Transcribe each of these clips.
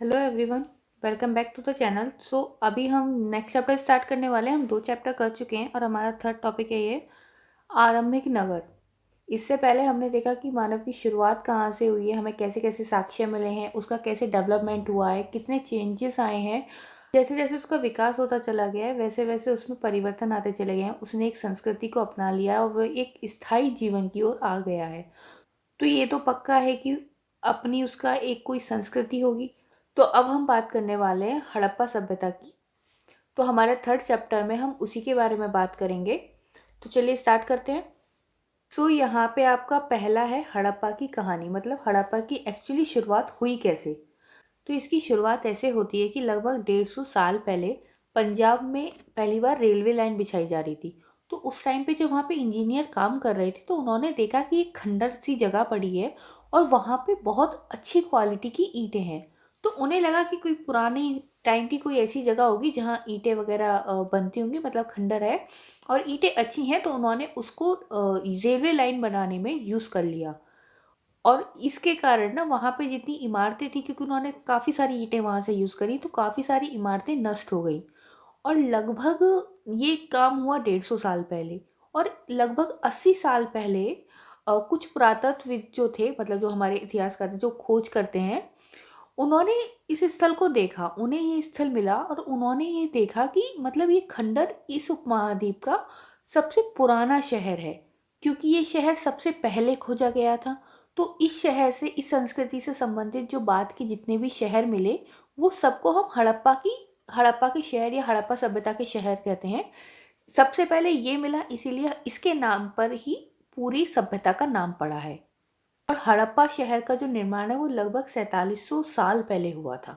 Hello everyone, welcome back to the channel. अभी हम next chapter start करने वाले हैं। हम 2 चैप्टर कर चुके हैं और हमारा थर्ड टॉपिक है ये आरंभिक नगर। इससे पहले हमने देखा कि मानव की शुरुआत कहाँ से हुई है, हमें कैसे कैसे साक्ष्य मिले हैं, उसका कैसे डेवलपमेंट हुआ है, कितने चेंजेस आए हैं। जैसे जैसे उसका विकास होता चला गया है वैसे वैसे उसमें परिवर्तन आते चले गए हैं। उसने एक संस्कृति को अपना लिया और वो एक स्थायी जीवन की ओर आ गया है। तो ये तो पक्का है कि अपनी उसका एक कोई संस्कृति होगी। तो अब हम बात करने वाले हैं हड़प्पा सभ्यता की। तो हमारे थर्ड चैप्टर में हम उसी के बारे में बात करेंगे। तो चलिए स्टार्ट करते हैं। यहाँ पे आपका पहला है हड़प्पा की कहानी, मतलब हड़प्पा की एक्चुअली शुरुआत हुई कैसे। तो इसकी शुरुआत ऐसे होती है कि लगभग 150 साल पहले पंजाब में पहली बार रेलवे लाइन बिछाई जा रही थी। तो उस टाइम पे जब वहाँ पे इंजीनियर काम कर रहे थे तो उन्होंने देखा कि एक खंडर सी जगह पड़ी है और वहाँ पे बहुत अच्छी क्वालिटी की ईंटें हैं। तो उन्हें लगा कि कोई पुरानी टाइम की कोई ऐसी जगह होगी जहाँ ईंटें वगैरह बनती होंगी, मतलब खंडर है और ईंटें अच्छी हैं। तो उन्होंने उसको रेलवे लाइन बनाने में यूज़ कर लिया। और इसके कारण ना वहाँ पे जितनी इमारतें थी, क्योंकि उन्होंने काफ़ी सारी ईंटें वहाँ से यूज़ करी, तो काफ़ी सारी इमारतें नष्ट हो गई। और लगभग ये काम हुआ 150 साल पहले। और लगभग 80 साल पहले कुछ पुरातत्वविद जो थे, मतलब जो हमारे इतिहासकार जो खोज करते हैं, उन्होंने इस स्थल को देखा। उन्हें ये स्थल मिला और उन्होंने ये देखा कि मतलब ये खंडर इस उपमहाद्वीप का सबसे पुराना शहर है, क्योंकि ये शहर सबसे पहले खोजा गया था। तो इस शहर से, इस संस्कृति से संबंधित जो बात के जितने भी शहर मिले, वो सबको हम हड़प्पा के शहर या हड़प्पा सभ्यता के शहर कहते हैं। सबसे पहले ये मिला, इसीलिए इसके नाम पर ही पूरी सभ्यता का नाम पड़ा है। और हड़प्पा शहर का जो निर्माण है वो लगभग 4700 साल पहले हुआ था।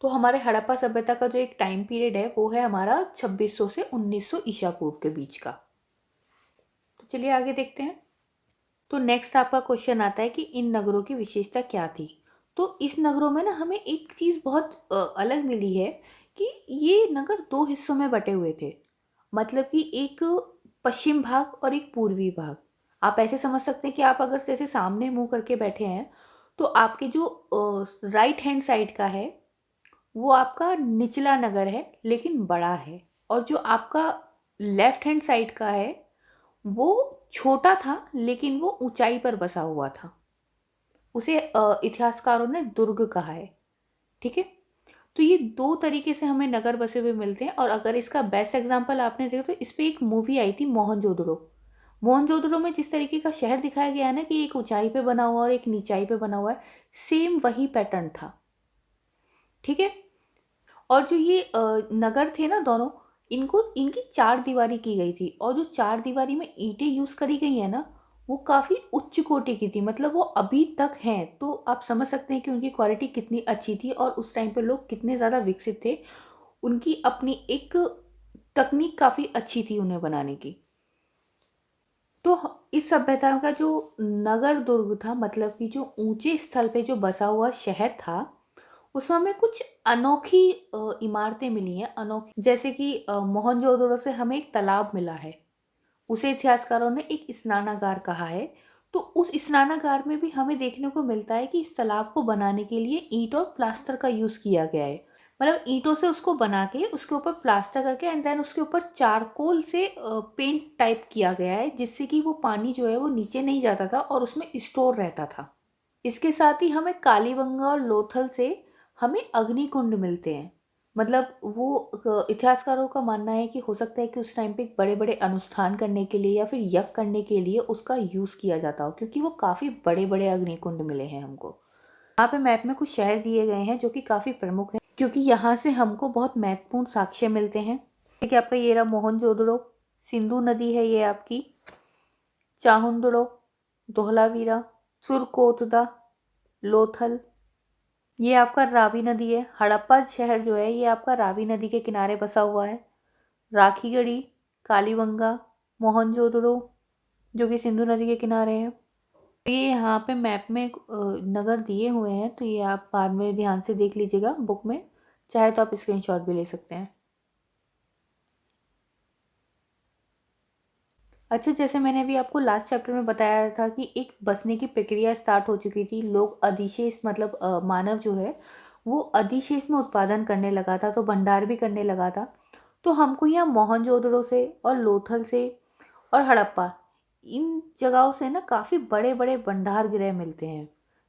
तो हमारे हड़प्पा सभ्यता का जो एक टाइम पीरियड है वो है हमारा 2600 से 1900 ईसा पूर्व के बीच का। तो चलिए आगे देखते हैं। तो नेक्स्ट आपका क्वेश्चन आता है कि इन नगरों की विशेषता क्या थी। तो इस नगरों में ना हमें एक चीज़ बहुत अलग मिली है कि ये नगर 2 हिस्सों में बटे हुए थे। मतलब कि एक पश्चिम भाग और एक पूर्वी भाग। आप ऐसे समझ सकते हैं कि आप अगर जैसे सामने मुंह करके बैठे हैं तो आपके जो राइट हैंड साइड का है वो आपका निचला नगर है लेकिन बड़ा है। और जो आपका लेफ्ट हैंड साइड का है वो छोटा था लेकिन वो ऊंचाई पर बसा हुआ था। उसे इतिहासकारों ने दुर्ग कहा है। ठीक है। तो ये दो तरीके से हमें नगर बसे हुए मिलते हैं। और अगर इसका बेस्ट एग्जांपल आपने देखा तो इस पे एक मूवी आई थी मोहनजोदड़ो। मोहनजोदड़ो में जिस तरीके का शहर दिखाया गया है ना, कि एक ऊंचाई पे बना हुआ और एक नीचाई पे बना हुआ है, सेम वही पैटर्न था। ठीक है। और जो ये नगर थे ना दोनों, इनको इनकी चार दीवारी की गई थी। और जो चार दीवारी में ईंटें यूज करी गई है ना, वो काफी उच्च कोटि की थी, मतलब वो अभी तक हैं। तो आप समझ सकते हैं कि उनकी क्वालिटी कितनी अच्छी थी और उस टाइम पे लोग कितने ज्यादा विकसित थे। उनकी अपनी एक तकनीक काफी अच्छी थी उन्हें बनाने की। तो इस सभ्यता का जो नगर दुर्ग था, मतलब कि जो ऊंचे स्थल पे जो बसा हुआ शहर था, उसमें हमें कुछ अनोखी इमारतें मिली हैं। अनोखी जैसे कि मोहनजोदड़ो से हमें एक तालाब मिला है। उसे इतिहासकारों ने एक स्नानागार कहा है। तो उस स्नानागार में भी हमें देखने को मिलता है कि इस तालाब को बनाने के लिए ईंट और प्लास्टर का यूज़ किया गया है। मतलब ईंटों से उसको बना के उसके ऊपर प्लास्टर करके एंड देन उसके ऊपर चारकोल से पेंट टाइप किया गया है, जिससे कि वो पानी जो है वो नीचे नहीं जाता था और उसमें स्टोर रहता था। इसके साथ ही हमें कालीबंगा और लोथल से हमें अग्निकुंड मिलते हैं। मतलब वो इतिहासकारों का मानना है कि हो सकता है कि उस टाइम पे बड़े बड़े अनुष्ठान करने के लिए या फिर यज्ञ करने के लिए उसका यूज़ किया जाता हो, क्योंकि वो काफ़ी बड़े बड़े अग्निकुंड मिले हैं हमको। यहाँ पे मैप में कुछ शहर दिए गए हैं जो कि काफ़ी प्रमुख हैं, क्योंकि यहाँ से हमको बहुत महत्वपूर्ण साक्ष्य मिलते हैं। जैसे कि आपका ये रहा मोहनजोदड़ो, सिंधु नदी है ये आपकी, चाहुंदड़ो, धोलावीरा, सुरकोतदा, लोथल, ये आपका रावी नदी है। हड़प्पा शहर जो है ये आपका रावी नदी के किनारे बसा हुआ है। राखीगढ़ी, कालीबंगा, मोहनजोदड़ो जो कि सिंधु नदी के किनारे है। ये यहाँ पे मैप में नगर दिए हुए हैं, तो ये आप बाद में ध्यान से देख लीजिएगा बुक में, चाहे तो आप स्क्रीनशॉट भी ले सकते हैं। अच्छा, जैसे मैंने अभी आपको लास्ट चैप्टर में बताया था कि एक बसने की प्रक्रिया स्टार्ट हो चुकी थी। लोग अधिशेष मतलब मानव जो है वो अधिशेष में उत्पादन करने लगा था, तो भंडार भी करने लगा था। तो हमको यहाँ मोहनजोदड़ो से और लोथल से और हड़प्पा, इन जगहों से ना काफ़ी बड़े बड़े भंडार गृह मिलते हैं,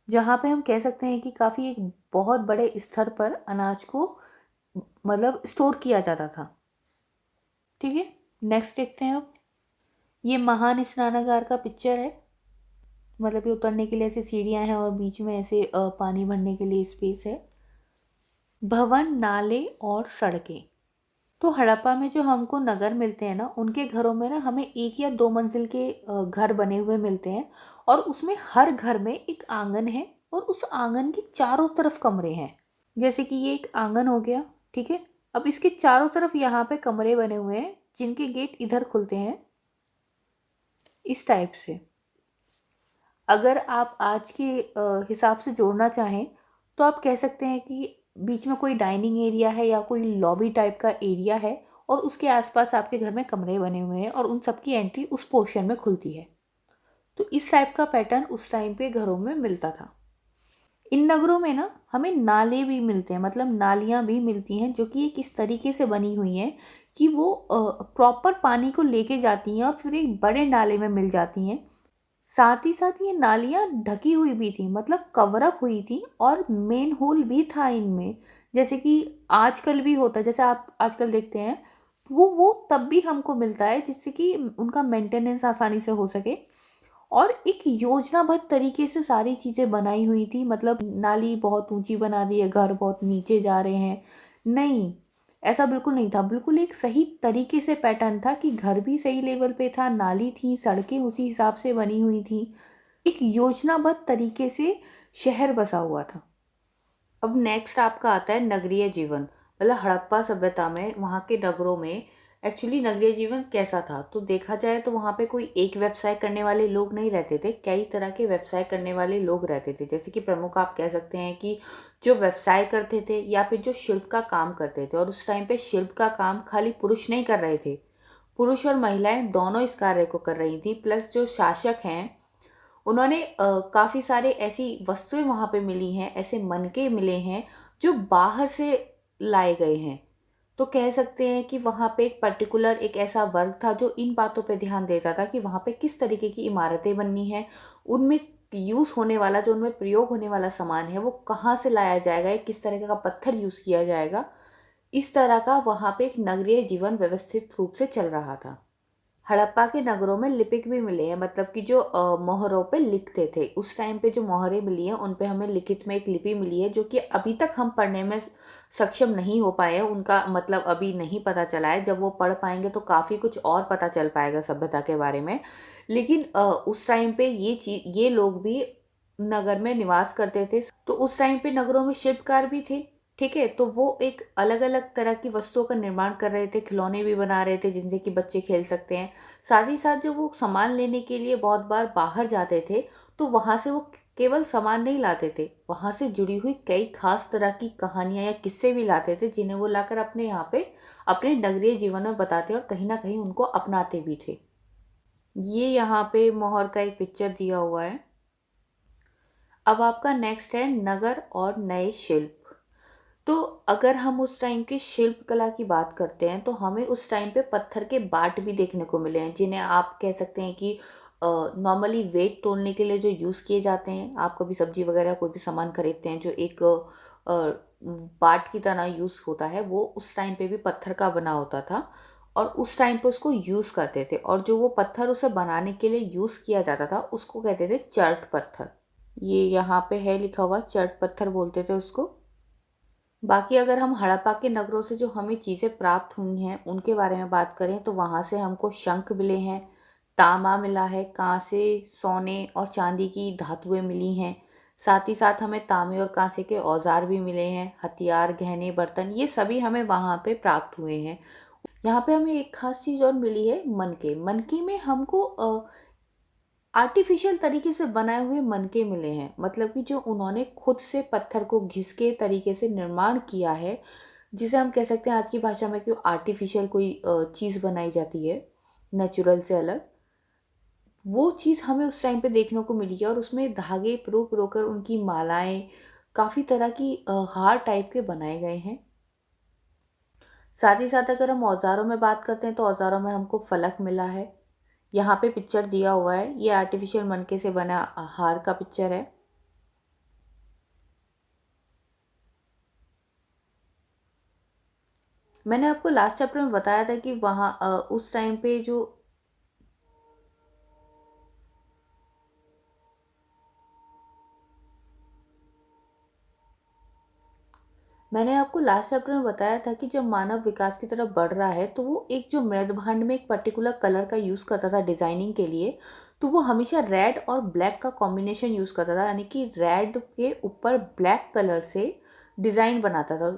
जहाँ पे हम कह सकते हैं कि काफ़ी एक बहुत बड़े स्तर पर अनाज को मतलब स्टोर किया जाता था। ठीक है, नेक्स्ट देखते हैं अब। ये महान स्नानागार का पिक्चर है। मतलब ये उतरने के लिए ऐसे सीढ़ियाँ हैं और बीच में ऐसे पानी भरने के लिए स्पेस है। भवन, नाले और सड़कें। तो हड़प्पा में जो हमको नगर मिलते हैं ना, उनके घरों में ना हमें 1 या 2 मंजिल के घर बने हुए मिलते हैं, और उसमें हर घर में एक आंगन है और उस आंगन के चारों तरफ कमरे हैं। जैसे कि ये एक आंगन हो गया, ठीक है। अब इसके चारों तरफ यहाँ पे कमरे बने हुए हैं जिनके गेट इधर खुलते हैं इस टाइप से। अगर आप आज के हिसाब से जोड़ना चाहें तो आप कह सकते हैं कि बीच में कोई डाइनिंग एरिया है या कोई लॉबी टाइप का एरिया है, और उसके आसपास आपके घर में कमरे बने हुए हैं और उन सब की एंट्री उस पोर्शन में खुलती है। तो इस टाइप का पैटर्न उस टाइम पे घरों में मिलता था। इन नगरों में ना हमें नाले भी मिलते हैं, मतलब नालियाँ भी मिलती हैं, जो कि एक इस तरीके से बनी हुई हैं कि वो प्रॉपर पानी को लेके जाती हैं और फिर एक बड़े नाले में मिल जाती हैं। साथ ही साथ ये नालियाँ ढकी हुई भी थी, मतलब कवर अप हुई थी, और मेन होल भी था इनमें। जैसे कि आजकल भी होता है, जैसे आप आजकल देखते हैं, वो तब भी हमको मिलता है जिससे कि उनका मेंटेनेंस आसानी से हो सके। और एक योजनाबद्ध तरीके से सारी चीज़ें बनाई हुई थी, मतलब नाली बहुत ऊंची बना दी है, घर बहुत नीचे जा रहे हैं, नहीं, ऐसा बिल्कुल नहीं था। बिल्कुल एक सही तरीके से पैटर्न था कि घर भी सही लेवल पे था, नाली थी, सड़कें उसी हिसाब से बनी हुई थी। एक योजनाबद्ध तरीके से शहर बसा हुआ था। अब नेक्स्ट आपका आता है नगरीय जीवन। मतलब हड़प्पा सभ्यता में वहाँ के नगरों में एक्चुअली नगरीय जीवन कैसा था, तो देखा जाए तो वहाँ पे कोई एक व्यवसाय करने वाले लोग नहीं रहते थे, कई तरह के व्यवसाय करने वाले लोग रहते थे। जैसे कि प्रमुख आप कह सकते हैं कि जो व्यवसाय करते थे या फिर जो शिल्प का काम करते थे। और उस टाइम पे शिल्प का काम खाली पुरुष नहीं कर रहे थे, पुरुष और महिलाएं दोनों इस कार्य को कर रही थी। प्लस जो शासक हैं उन्होंने काफ़ी सारे ऐसी वस्तुएं वहाँ पे मिली हैं, ऐसे मनके मिले हैं जो बाहर से लाए गए हैं। तो कह सकते हैं कि वहाँ पे एक पर्टिकुलर एक ऐसा वर्ग था जो इन बातों पे ध्यान देता था कि वहाँ पे किस तरीके की इमारतें बननी है, उनमें यूज़ होने वाला, जो उनमें प्रयोग होने वाला सामान है वो कहाँ से लाया जाएगा, या किस तरह का पत्थर यूज़ किया जाएगा। इस तरह का वहाँ पे एक नगरीय जीवन व्यवस्थित रूप से चल रहा था। हड़प्पा के नगरों में लिपिक भी मिले हैं, मतलब कि जो मोहरों पे लिखते थे। उस टाइम पे जो मोहरें मिली हैं उन पे हमें लिखित में एक लिपि मिली है, जो कि अभी तक हम पढ़ने में सक्षम नहीं हो पाए हैं। उनका मतलब अभी नहीं पता चला है, जब वो पढ़ पाएंगे तो काफ़ी कुछ और पता चल पाएगा सभ्यता के बारे में। लेकिन उस टाइम पे ये लोग भी नगर में निवास करते थे, तो उस टाइम पे नगरों में शिल्पकार भी थे। ठीक है, तो वो एक अलग अलग तरह की वस्तुओं का निर्माण कर रहे थे, खिलौने भी बना रहे थे जिनसे कि बच्चे खेल सकते हैं। साथ ही साथ जो वो सामान लेने के लिए बहुत बार बाहर जाते थे, तो वहाँ से वो केवल सामान नहीं लाते थे, वहाँ से जुड़ी हुई कई खास तरह की कहानियाँ या किस्से भी लाते थे, जिन्हें वो लाकर अपने यहाँ पे अपने नगरीय जीवन में बताते और कहीं ना कहीं उनको अपनाते भी थे। ये यहाँ पे मोहर का एक पिक्चर दिया हुआ है। अब आपका नेक्स्ट है नगर और नए शिल्प। तो अगर हम उस टाइम की शिल्प कला की बात करते हैं तो हमें उस टाइम पे पत्थर के बाट भी देखने को मिले हैं, जिन्हें आप कह सकते हैं कि नॉर्मली वेट तोलने के लिए जो यूज़ किए जाते हैं। आप कभी सब्जी वगैरह कोई भी सामान खरीदते हैं जो एक बाट की तरह यूज़ होता है, वो उस टाइम पे भी पत्थर का बना होता था, और उस टाइम पे उसको यूज़ करते थे। और जो वो पत्थर उसे बनाने के लिए यूज़ किया जाता था उसको कहते थे चर्ट पत्थर। ये यहाँ पे है लिखा हुआ, चर्ट पत्थर बोलते थे उसको। बाकी अगर हम हड़प्पा के नगरों से जो हमें चीज़ें प्राप्त हुई हैं उनके बारे में बात करें तो वहाँ से हमको शंख मिले हैं, तांबा मिला है, कांसे, सोने और चांदी की धातुएं मिली हैं। साथ ही साथ हमें तांबे और कांसे के औजार भी मिले हैं, हथियार, गहने, बर्तन, ये सभी हमें वहाँ पे प्राप्त हुए हैं। यहाँ पे हमें एक खास चीज़ और मिली है, मनके। मनके में हमको आर्टिफिशियल तरीके से बनाए हुए मनके मिले हैं, मतलब कि जो उन्होंने खुद से पत्थर को घिस के तरीके से निर्माण किया है, जिसे हम कह सकते हैं आज की भाषा में कि आर्टिफिशियल कोई चीज़ बनाई जाती है नेचुरल से अलग। वो चीज़ हमें उस टाइम पे देखने को मिली है और उसमें धागे पिरो पिरो कर उनकी मालाएँ काफ़ी तरह की हार टाइप के बनाए गए हैं। साथ ही साथ अगर हम औज़ारों में बात करते हैं तो औज़ारों में हमको फलक मिला है। यहाँ पे पिक्चर दिया हुआ है, ये आर्टिफ़िशियल मनके से बना हार का पिक्चर है। मैंने आपको लास्ट चैप्टर में बताया था कि वहाँ उस टाइम पे जो मैंने आपको लास्ट चैप्टर में बताया था कि जब मानव विकास की तरफ बढ़ रहा है तो वो एक जो मृदभांड में एक पर्टिकुलर कलर का यूज़ करता था डिज़ाइनिंग के लिए, तो वो हमेशा रेड और ब्लैक का कॉम्बिनेशन यूज़ करता था, यानी कि रेड के ऊपर ब्लैक कलर से डिज़ाइन बनाता था।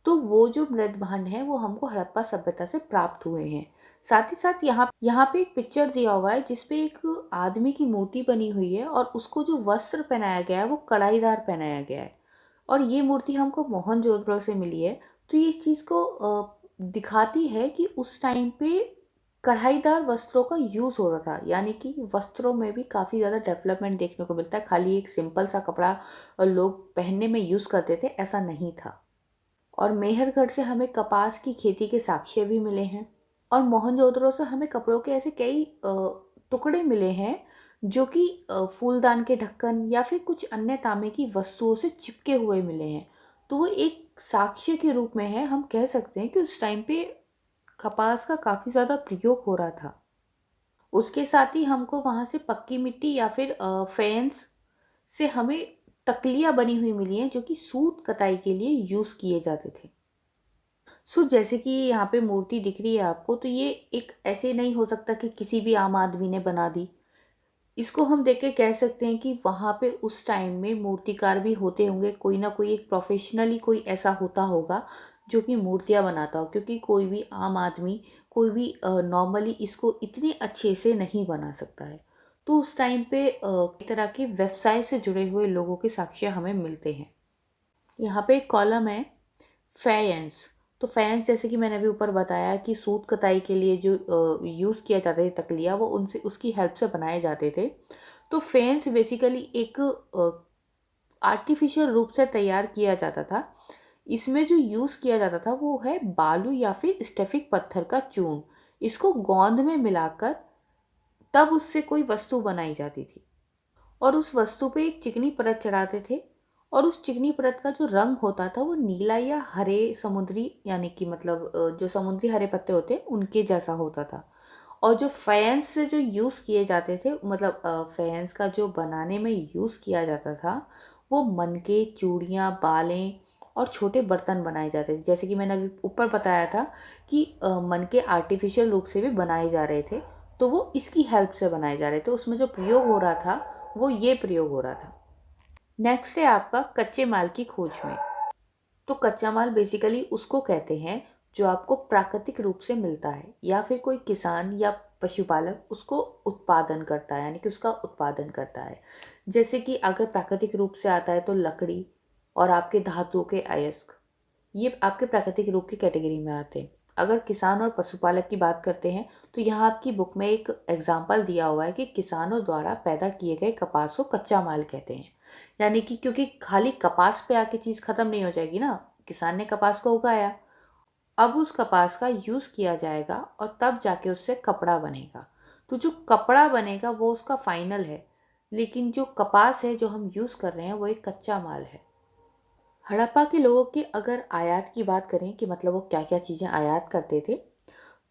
तो वो जो मृदभांड है वो हमको हड़प्पा सभ्यता से प्राप्त हुए हैं। साथ ही साथ यहाँ पे एक पिक्चर दिया हुआ है जिसपे एक आदमी की मूर्ति बनी हुई है और उसको जो वस्त्र पहनाया गया है वो कढ़ाईदार पहनाया गया है और ये मूर्ति हमको मोहनजोदड़ो से मिली है। तो ये इस चीज़ को दिखाती है कि उस टाइम पे कढ़ाईदार वस्त्रों का यूज़ होता था, यानी कि वस्त्रों में भी काफ़ी ज़्यादा डेवलपमेंट देखने को मिलता है। खाली एक सिंपल सा कपड़ा लोग पहनने में यूज़ करते थे, ऐसा नहीं था। और मेहरगढ़ से हमें कपास की खेती के साक्ष्य भी मिले हैं और मोहनजोदड़ो से हमें कपड़ों के ऐसे कई टुकड़े मिले हैं जो कि फूलदान के ढक्कन या फिर कुछ अन्य तांबे की वस्तुओं से चिपके हुए मिले हैं। तो वो एक साक्ष्य के रूप में है। हम कह सकते हैं कि उस टाइम पे कपास का काफ़ी ज़्यादा प्रयोग हो रहा था। उसके साथ ही हमको वहाँ से पक्की मिट्टी या फिर फेंस से हमें तकलियाँ बनी हुई मिली हैं जो कि सूत कताई के लिए यूज़ किए जाते थे। सो जैसे कि यहाँ पे मूर्ति दिख रही है आपको, तो ये एक ऐसे नहीं हो सकता कि किसी भी आम आदमी ने बना दी। इसको हम देख के कह सकते हैं कि वहाँ पे उस टाइम में मूर्तिकार भी होते होंगे, कोई ना कोई एक प्रोफेशनली कोई ऐसा होता होगा जो कि मूर्तियाँ बनाता हो, क्योंकि कोई भी आम आदमी कोई भी नॉर्मली इसको इतने अच्छे से नहीं बना सकता है। तो उस टाइम पे कई तरह के व्यवसाय से जुड़े हुए लोगों के साक्ष्य हमें मिलते हैं। यहाँ पे एक कॉलम है फैयंस। तो फैयंस जैसे कि मैंने अभी ऊपर बताया कि सूत कताई के लिए जो यूज़ किया जाता था तकलिया, वो उनसे उसकी हेल्प से बनाए जाते थे। तो फैंस बेसिकली एक आर्टिफिशियल रूप से तैयार किया जाता था। इसमें जो यूज़ किया जाता था वो है बालू या फिर स्टेफिक पत्थर का चूर्ण। इसको गोंद में मिलाकर तब उससे कोई वस्तु बनाई जाती थी और उस वस्तु पे एक चिकनी परत चढ़ाते थे और उस चिकनी परत का जो रंग होता था वो नीला या हरे समुद्री, यानी कि मतलब जो समुद्री हरे पत्ते होते हैं उनके जैसा होता था। और जो फैंस से जो यूज़ किए जाते थे, मतलब फैंस का जो बनाने में यूज़ किया जाता था वो मनके, चूड़ियाँ, बालें और छोटे बर्तन बनाए जाते थे। जैसे कि मैंने अभी ऊपर बताया था कि मनके आर्टिफिशियल रूप से भी बनाए जा रहे थे, तो वो इसकी हेल्प से बनाए जा रहे थे। उसमें जो प्रयोग हो रहा था वो ये प्रयोग हो रहा था। नेक्स्ट है आपका कच्चे माल की खोज में। तो कच्चा माल बेसिकली उसको कहते हैं जो आपको प्राकृतिक रूप से मिलता है या फिर कोई किसान या पशुपालक उसको उत्पादन करता है, यानी कि उसका उत्पादन करता है। जैसे कि अगर प्राकृतिक रूप से आता है तो लकड़ी और आपके धातुओं के अयस्क, ये आपके प्राकृतिक रूप की कैटेगरी में आते हैं। अगर किसान और पशुपालक की बात करते हैं तो यहाँ आपकी बुक में एक एग्जाम्पल दिया हुआ है कि किसानों द्वारा पैदा किए गए कपास को कच्चा माल कहते हैं। यानी कि क्योंकि खाली कपास पे आके चीज़ ख़त्म नहीं हो जाएगी ना, किसान ने कपास को उगाया, अब उस कपास का यूज़ किया जाएगा और तब जाके उससे कपड़ा बनेगा। तो जो कपड़ा बनेगा वो उसका फाइनल है, लेकिन जो कपास है जो हम यूज़ कर रहे हैं वो एक कच्चा माल है। हड़प्पा के लोगों की अगर आयात की बात करें कि मतलब वो क्या क्या चीज़ें आयात करते थे,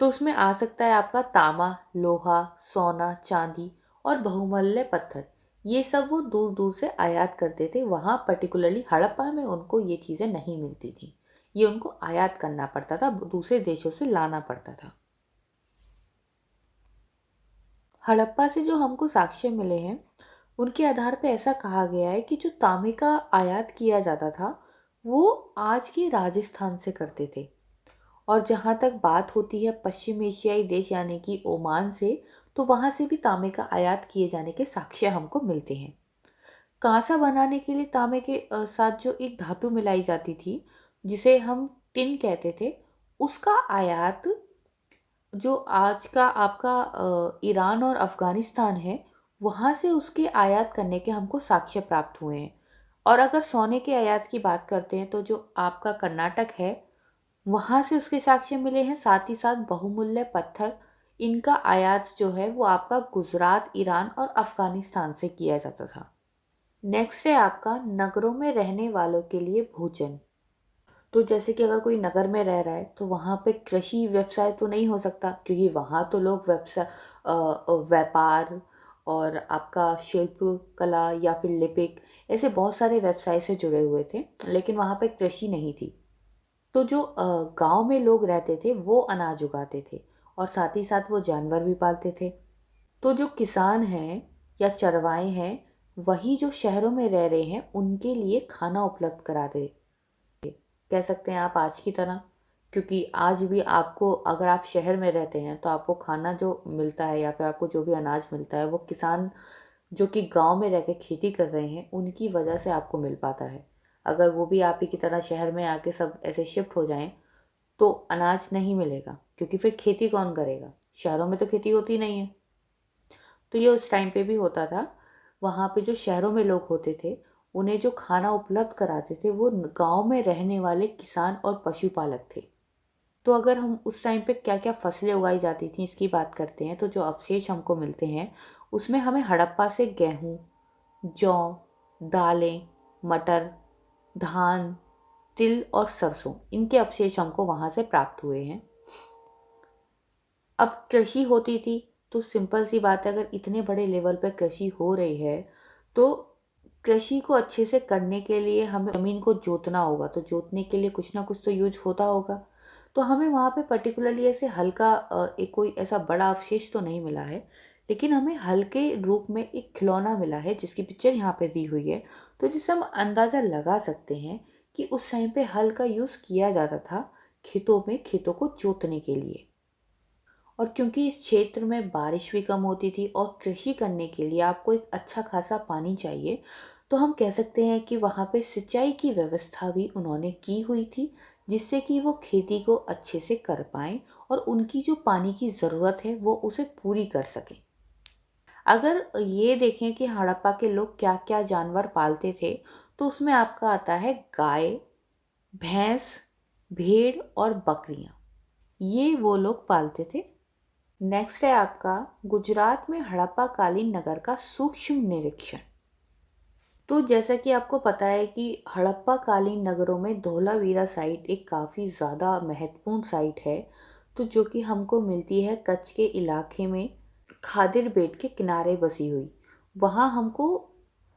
तो उसमें आ सकता है आपका तांबा, लोहा, सोना, चांदी और बहुमूल्य पत्थर। ये सब वो दूर दूर से आयात करते थे। वहाँ पर्टिकुलरली हड़प्पा में उनको ये चीज़ें नहीं मिलती थी, ये उनको आयात करना पड़ता था, दूसरे देशों से लाना पड़ता था। हड़प्पा से जो हमको साक्ष्य मिले हैं उनके आधार पे ऐसा कहा गया है कि जो तांबे का आयात किया जाता था वो आज के राजस्थान से करते थे। और जहाँ तक बात होती है पश्चिम एशियाई देश यानी कि ओमान से, तो वहाँ से भी तांबे का आयात किए जाने के साक्ष्य हमको मिलते हैं। कांसा बनाने के लिए तांबे के साथ जो एक धातु मिलाई जाती थी जिसे हम टिन कहते थे, उसका आयात जो आज का आपका ईरान और अफ़गानिस्तान है वहाँ से उसके आयात करने के हमको साक्ष्य प्राप्त हुए हैं। और अगर सोने के आयात की बात करते हैं तो जो आपका कर्नाटक है वहाँ से उसके साक्ष्य मिले हैं, साथ ही साथ बहुमूल्य पत्थर, इनका आयात जो है वो आपका गुजरात, ईरान और अफगानिस्तान से किया जाता था। नेक्स्ट है आपका नगरों में रहने वालों के लिए भोजन। तो जैसे कि अगर कोई नगर में रह रहा है तो वहाँ पे कृषि व्यवसाय तो नहीं हो सकता, क्योंकि वहाँ तो लोग व्यापार और आपका शिल्प कला या फिर लिपिक, ऐसे बहुत सारे व्यवसाय से जुड़े हुए थे, लेकिन वहाँ पे कृषि नहीं थी। तो जो गांव में लोग रहते थे वो अनाज उगाते थे और साथ ही साथ वो जानवर भी पालते थे। तो जो किसान हैं या चरवाहे हैं, वही जो शहरों में रह रहे हैं उनके लिए खाना उपलब्ध कराते, कह सकते हैं आप आज की तरह। क्योंकि आज भी आपको, अगर आप शहर में रहते हैं तो आपको खाना जो मिलता है या फिर आपको जो भी अनाज मिलता है वो किसान जो कि गांव में रह के खेती कर रहे हैं उनकी वजह से आपको मिल पाता है। अगर वो भी आप ही की तरह शहर में आके सब ऐसे शिफ्ट हो जाएं तो अनाज नहीं मिलेगा, क्योंकि फिर खेती कौन करेगा, शहरों में तो खेती होती नहीं है। तो ये उस टाइम पे भी होता था। वहाँ पे जो शहरों में लोग होते थे उन्हें जो खाना उपलब्ध कराते थे वो गांव में रहने वाले किसान और पशुपालक थे। तो अगर हम उस टाइम पे क्या क्या फसलें उगाई जाती थी इसकी बात करते हैं तो जो अवशेष हमको मिलते हैं उसमें हमें हड़प्पा से गेहूँ, जौ, दालें, मटर, धान, तिल और सरसों, इनके अवशेष हमको वहाँ से प्राप्त हुए हैं। अब कृषि होती थी तो सिंपल सी बात है, अगर इतने बड़े लेवल पर कृषि हो रही है तो कृषि को अच्छे से करने के लिए हमें ज़मीन को जोतना होगा, तो जोतने के लिए कुछ ना कुछ तो यूज होता होगा। तो हमें वहाँ पे पर्टिकुलरली ऐसे हल्का एक कोई ऐसा बड़ा अवशेष तो नहीं मिला है, लेकिन हमें हल्के रूप में एक खिलौना मिला है जिसकी पिक्चर यहाँ पे दी हुई है। तो जिससे हम अंदाज़ा लगा सकते हैं कि उस टाइम पे हल का यूज़ किया जाता था खेतों में, खेतों को जोतने के लिए। और क्योंकि इस क्षेत्र में बारिश भी कम होती थी और कृषि करने के लिए आपको एक अच्छा खासा पानी चाहिए, तो हम कह सकते हैं कि वहाँ पे सिंचाई की व्यवस्था भी उन्होंने की हुई थी, जिससे कि वो खेती को अच्छे से कर पाएं और उनकी जो पानी की ज़रूरत है वो उसे पूरी कर सकें। अगर ये देखें कि हड़प्पा के लोग क्या क्या जानवर पालते थे, तो उसमें आपका आता है गाय, भैंस, भेड़ और बकरियां, ये वो लोग पालते थे। नेक्स्ट है आपका गुजरात में हड़प्पा कालीन नगर का सूक्ष्म निरीक्षण। तो जैसा कि आपको पता है कि हड़प्पा कालीन नगरों में धौलावीरा साइट एक काफ़ी ज़्यादा महत्वपूर्ण साइट है, तो जो कि हमको मिलती है कच्छ के इलाके में, खादिर बेट के किनारे बसी हुई। वहाँ हमको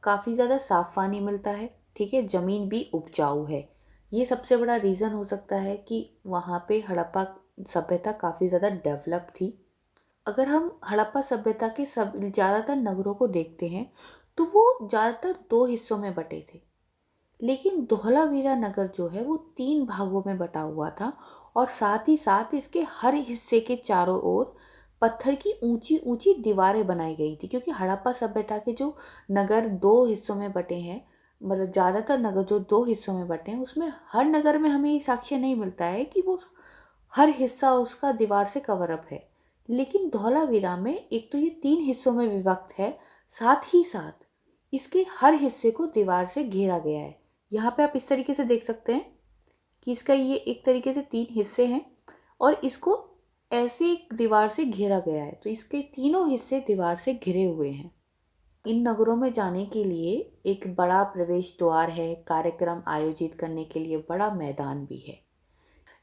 काफ़ी ज़्यादा साफ पानी मिलता है, ठीक है, ज़मीन भी उपजाऊ है। ये सबसे बड़ा रीज़न हो सकता है कि वहाँ पे हड़प्पा सभ्यता काफ़ी ज़्यादा डेवलप थी। अगर हम हड़प्पा सभ्यता के सब ज़्यादातर नगरों को देखते हैं तो वो ज़्यादातर दो हिस्सों में बटे थे, लेकिन धौलावीरा नगर जो है वो तीन भागों में बटा हुआ था। और साथ ही साथ इसके हर हिस्से के चारों ओर पत्थर की ऊंची ऊंची दीवारें बनाई गई थी, क्योंकि हड़प्पा सभ्यता के जो नगर दो हिस्सों में बटे हैं, मतलब ज़्यादातर नगर जो दो हिस्सों में बटे हैं उसमें हर नगर में हमें ये साक्ष्य नहीं मिलता है कि वो हर हिस्सा उसका दीवार से कवर अप है। लेकिन धौलावीरा में एक तो ये तीन हिस्सों में विभक्त है, साथ ही साथ इसके हर हिस्से को दीवार से घेरा गया है। यहाँ पे आप इस तरीके से देख सकते हैं कि इसका ये एक तरीके से तीन हिस्से हैं और इसको ऐसे एक दीवार से घेरा गया है, तो इसके तीनों हिस्से दीवार से घिरे हुए हैं। इन नगरों में जाने के लिए एक बड़ा प्रवेश द्वार है, कार्यक्रम आयोजित करने के लिए बड़ा मैदान भी है।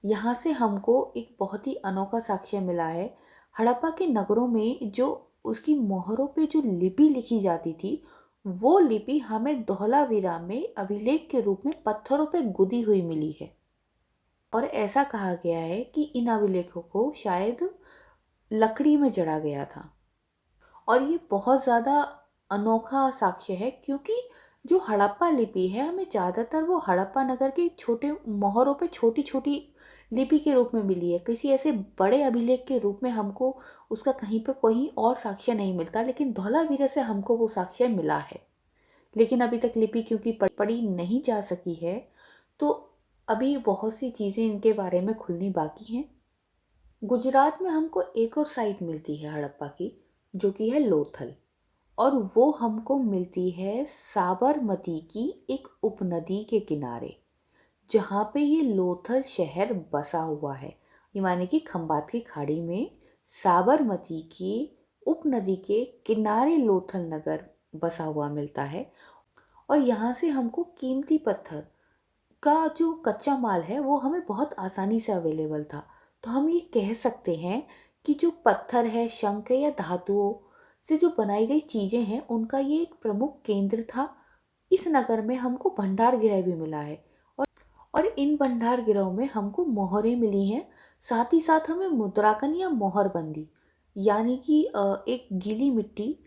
यहाँ से हमको एक बहुत ही अनोखा साक्ष्य मिला है। हड़प्पा के नगरों में जो उसकी मोहरों पे जो लिपि लिखी जाती थी, वो लिपि हमें धौलावीरा में अभिलेख के रूप में पत्थरों पे गुदी हुई मिली है। और ऐसा कहा गया है कि इन अभिलेखों को शायद लकड़ी में जड़ा गया था। और ये बहुत ज़्यादा अनोखा साक्ष्य है, क्योंकि जो हड़प्पा लिपि है हमें ज़्यादातर वो हड़प्पा नगर के छोटे मोहरों पे छोटी छोटी लिपि के रूप में मिली है, किसी ऐसे बड़े अभिलेख के रूप में हमको उसका कहीं पे कोई और साक्ष्य नहीं मिलता। लेकिन धौलावीरा से हमको वो साक्ष्य मिला है, लेकिन अभी तक लिपि क्योंकि पढ़ी नहीं जा सकी है, तो अभी बहुत सी चीज़ें इनके बारे में खुलनी बाकी हैं। गुजरात में हमको एक और साइट मिलती है हड़प्पा की, जो कि है लोथल। और वो हमको मिलती है साबरमती की एक उपनदी के किनारे, जहाँ पे ये लोथल शहर बसा हुआ है। ये माने कि खंबात की खाड़ी में साबरमती की उपनदी के किनारे लोथल नगर बसा हुआ मिलता है। और यहाँ से हमको कीमती पत्थर का जो कच्चा माल है वो हमें बहुत आसानी से अवेलेबल था। तो हम ये कह सकते हैं कि जो पत्थर है, शंख है या धातुओं से जो बनाई गई चीज़ें हैं, उनका ये एक प्रमुख केंद्र था। इस नगर में हमको भंडार गृह भी मिला है, और इन भंडार गृहों में हमको मोहरें मिली हैं। साथ ही साथ हमें मुद्राकन या मोहरबंदी, यानी कि एक गीली मिट्टी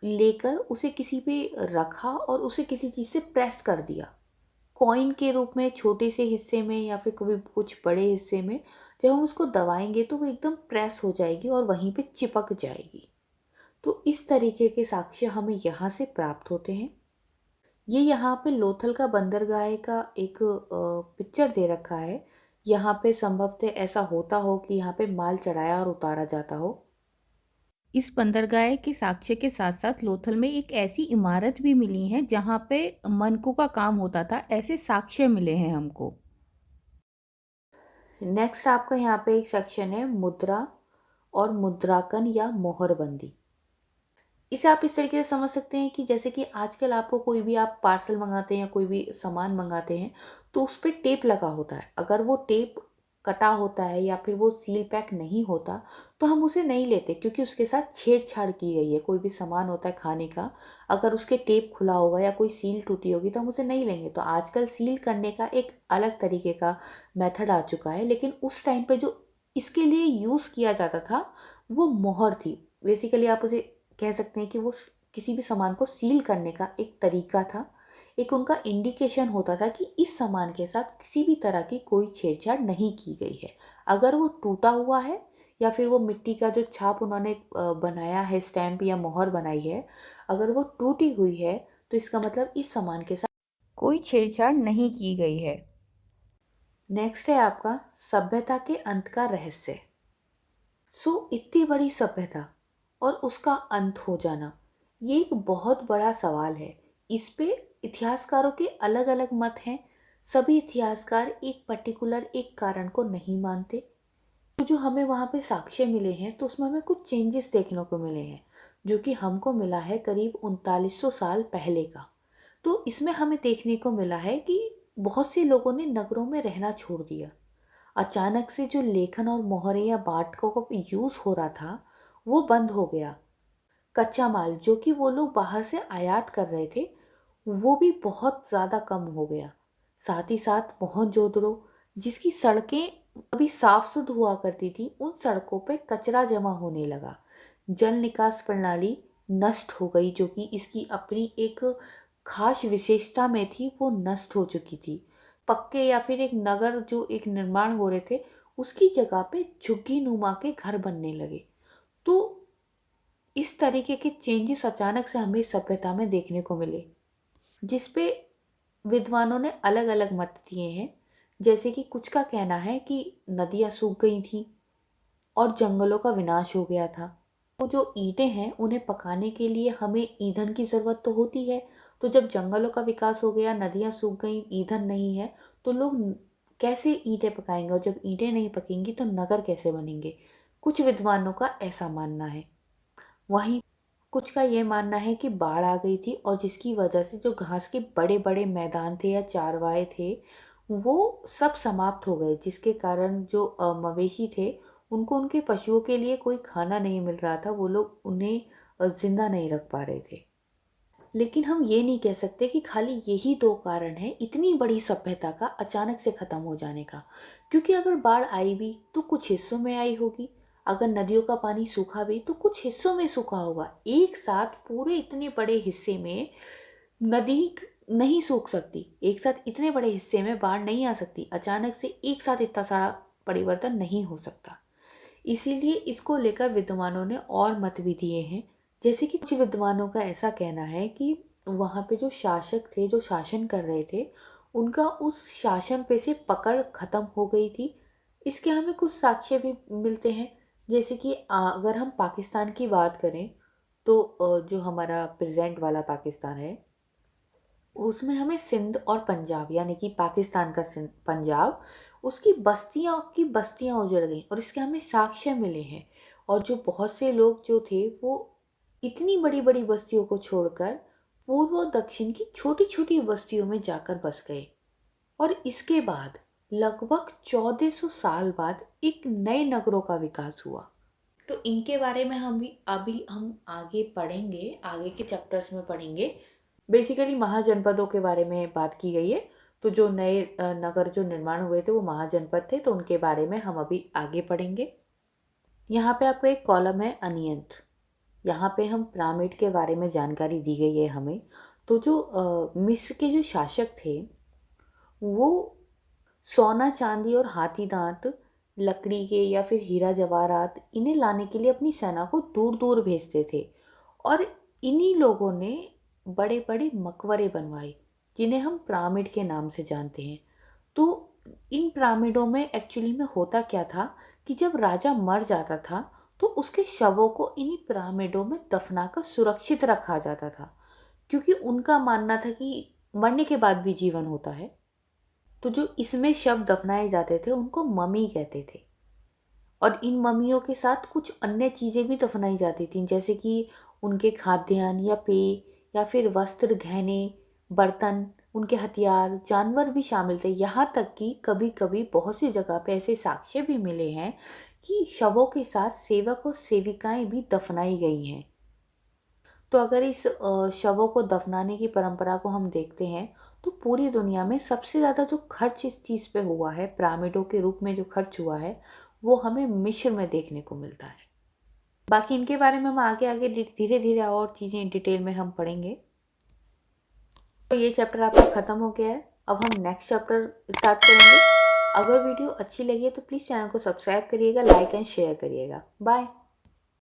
लेकर उसे किसी पे रखा और उसे किसी चीज़ से प्रेस कर दिया, कॉइन के रूप में छोटे से हिस्से में या फिर कभी कुछ बड़े हिस्से में। जब हम उसको दबाएंगे तो वो एकदम प्रेस हो जाएगी और वहीं पे चिपक जाएगी। तो इस तरीके के साक्ष्य हमें यहाँ से प्राप्त होते हैं। ये यहाँ पे लोथल का बंदरगाह का एक पिक्चर दे रखा है। यहाँ पे संभवतः ऐसा होता हो कि यहाँ पे माल चढ़ाया और उतारा जाता हो। इस बंदरगाह के साक्ष्य के साथ साथ लोथल में एक ऐसी इमारत भी मिली है जहाँ पे मनकों का काम होता था, ऐसे साक्ष्य मिले हैं हमको। नेक्स्ट आपका यहाँ पे एक सेक्शन है मुद्रा और मुद्राकन या मोहरबंदी। इसे आप इस तरीके से समझ सकते हैं कि जैसे कि आजकल आपको कोई भी आप पार्सल मंगाते हैं या कोई भी सामान मंगाते हैं, तो उस पर टेप लगा होता है। अगर वो टेप कटा होता है या फिर वो सील पैक नहीं होता, तो हम उसे नहीं लेते, क्योंकि उसके साथ छेड़छाड़ की गई है। कोई भी सामान होता है खाने का, अगर उसके टेप खुला होगा या कोई सील टूटी होगी तो हम उसे नहीं लेंगे। तो आजकल सील करने का एक अलग तरीके का मेथड आ चुका है, लेकिन उस टाइम पे जो इसके लिए यूज़ किया जाता था वो मोहर थी। बेसिकली आप उसे कह सकते हैं कि वो किसी भी सामान को सील करने का एक तरीका था। एक उनका इंडिकेशन होता था कि इस सामान के साथ किसी भी तरह की कोई छेड़छाड़ नहीं की गई है। अगर वो टूटा हुआ है या फिर वो मिट्टी का जो छाप उन्होंने बनाया है, स्टैम्प या मोहर बनाई है, अगर वो टूटी हुई है तो इसका मतलब इस सामान के साथ कोई छेड़छाड़ नहीं की गई है। नेक्स्ट है आपका सभ्यता के अंत का रहस्य। इतनी बड़ी सभ्यता और उसका अंत हो जाना, ये एक बहुत बड़ा सवाल है। इस पे इतिहासकारों के अलग अलग मत हैं। सभी इतिहासकार एक पर्टिकुलर एक कारण को नहीं मानते। तो जो हमें वहाँ पे साक्ष्य मिले हैं तो उसमें हमें कुछ चेंजेस देखने को मिले हैं, जो कि हमको मिला है करीब 3900 साल पहले का। तो इसमें हमें देखने को मिला है कि बहुत से लोगों ने नगरों में रहना छोड़ दिया। अचानक से जो लेखन और मोहरें या बाटकों का यूज़ हो रहा था वो बंद हो गया। कच्चा माल जो कि वो लोग बाहर से आयात कर रहे थे वो भी बहुत ज़्यादा कम हो गया। साथ ही साथ मोहनजोदड़ो, जिसकी सड़कें अभी साफ सुध हुआ करती थी, उन सड़कों पे कचरा जमा होने लगा। जल निकास प्रणाली नष्ट हो गई, जो कि इसकी अपनी एक खास विशेषता में थी, वो नष्ट हो चुकी थी। पक्के या फिर एक नगर जो एक निर्माण हो रहे थे उसकी जगह पे झुग्गी नुमा के घर बनने लगे। तो इस तरीके के चेंजेस अचानक से हमें सभ्यता में देखने को मिले, जिस पे विद्वानों ने अलग अलग मत दिए हैं। जैसे कि कुछ का कहना है कि नदियाँ सूख गई थी और जंगलों का विनाश हो गया था। तो जो ईंटें हैं उन्हें पकाने के लिए हमें ईंधन की ज़रूरत तो होती है। तो जब जंगलों का विकास हो गया, नदियाँ सूख गई, ईंधन नहीं है, तो लोग कैसे ईंटें पकाएंगे, और जब ईंटें नहीं पकेंगी तो नगर कैसे बनेंगे। कुछ विद्वानों का ऐसा मानना है। वहीं कुछ का ये मानना है कि बाढ़ आ गई थी और जिसकी वजह से जो घास के बड़े बड़े मैदान थे या चारवाए थे वो सब समाप्त हो गए, जिसके कारण जो मवेशी थे उनको उनके पशुओं के लिए कोई खाना नहीं मिल रहा था। वो लोग उन्हें जिंदा नहीं रख पा रहे थे। लेकिन हम ये नहीं कह सकते कि खाली यही दो कारण है इतनी बड़ी सभ्यता का अचानक से ख़त्म हो जाने का। क्योंकि अगर बाढ़ आई भी तो कुछ हिस्सों में आई होगी, अगर नदियों का पानी सूखा भी तो कुछ हिस्सों में सूखा होगा। एक साथ पूरे इतने बड़े हिस्से में नदी नहीं सूख सकती, एक साथ इतने बड़े हिस्से में बाढ़ नहीं आ सकती। अचानक से एक साथ इतना सारा परिवर्तन नहीं हो सकता। इसीलिए इसको लेकर विद्वानों ने और मत भी दिए हैं। जैसे कि कुछ विद्वानों का ऐसा कहना है कि वहाँ पे जो शासक थे, जो शासन कर रहे थे, उनका उस शासन पे से पकड़ खत्म हो गई थी। इसके हमें कुछ साक्ष्य भी मिलते हैं। जैसे कि अगर हम पाकिस्तान की बात करें तो जो हमारा प्रेजेंट वाला पाकिस्तान है उसमें हमें सिंध और पंजाब यानी कि पाकिस्तान का सिंध पंजाब उसकी बस्तियाँ की बस्तियाँ उजड़ गई और इसके हमें साक्ष्य मिले हैं। और जो बहुत से लोग जो थे वो इतनी बड़ी बड़ी बस्तियों को छोड़कर पूर्व और दक्षिण की छोटी छोटी बस्तियों में जाकर बस गए। और इसके बाद लगभग 1400 साल बाद एक नए नगरों का विकास हुआ। तो इनके बारे में अभी हम आगे पढ़ेंगे, आगे के चैप्टर्स में पढ़ेंगे। बेसिकली महाजनपदों के बारे में बात की गई है। तो जो नए नगर जो निर्माण हुए थे वो महाजनपद थे, तो उनके बारे में हम अभी आगे पढ़ेंगे। यहाँ पे आपको एक कॉलम है अनियंत्र। यहाँ पे हम पिरामिड के बारे में जानकारी दी गई है हमें। तो जो मिस्र के जो शासक थे वो सोना चांदी और हाथी दांत लकड़ी के या फिर हीरा जवाहरात इन्हें लाने के लिए अपनी सेना को दूर दूर भेजते थे। और इन्हीं लोगों ने बड़े बड़े मकबरे बनवाए जिन्हें हम पिरामिड के नाम से जानते हैं। तो इन पिरामिडों में एक्चुअली में होता क्या था कि जब राजा मर जाता था तो उसके शवों को इन्हीं पिरामिडों में दफनाकर सुरक्षित रखा जाता था, क्योंकि उनका मानना था कि मरने के बाद भी जीवन होता है। तो जो इसमें शव दफनाए जाते थे उनको ममी कहते थे। और इन ममियों के साथ कुछ अन्य चीज़ें भी दफनाई जाती थीं, जैसे कि उनके खाद्यान्न या पेय या फिर वस्त्र, गहने, बर्तन, उनके हथियार, जानवर भी शामिल थे। यहाँ तक कि कभी कभी बहुत सी जगह पे ऐसे साक्ष्य भी मिले हैं कि शवों के साथ सेवक और सेविकाएं भी दफनाई गई हैं। तो अगर इस शवों को दफनाने की परंपरा को हम देखते हैं तो पूरी दुनिया में सबसे ज़्यादा जो खर्च इस चीज़ पे हुआ है, पिरामिडों के रूप में जो खर्च हुआ है, वो हमें मिस्र में देखने को मिलता है। बाकी इनके बारे में हम आगे आगे धीरे धीरे और चीज़ें डिटेल में हम पढ़ेंगे। तो ये चैप्टर आपका ख़त्म हो गया है। अब हम नेक्स्ट चैप्टर स्टार्ट करेंगे। अगर वीडियो अच्छी लगी है तो प्लीज़ चैनल को सब्सक्राइब करिएगा, लाइक एंड शेयर करिएगा। बाय।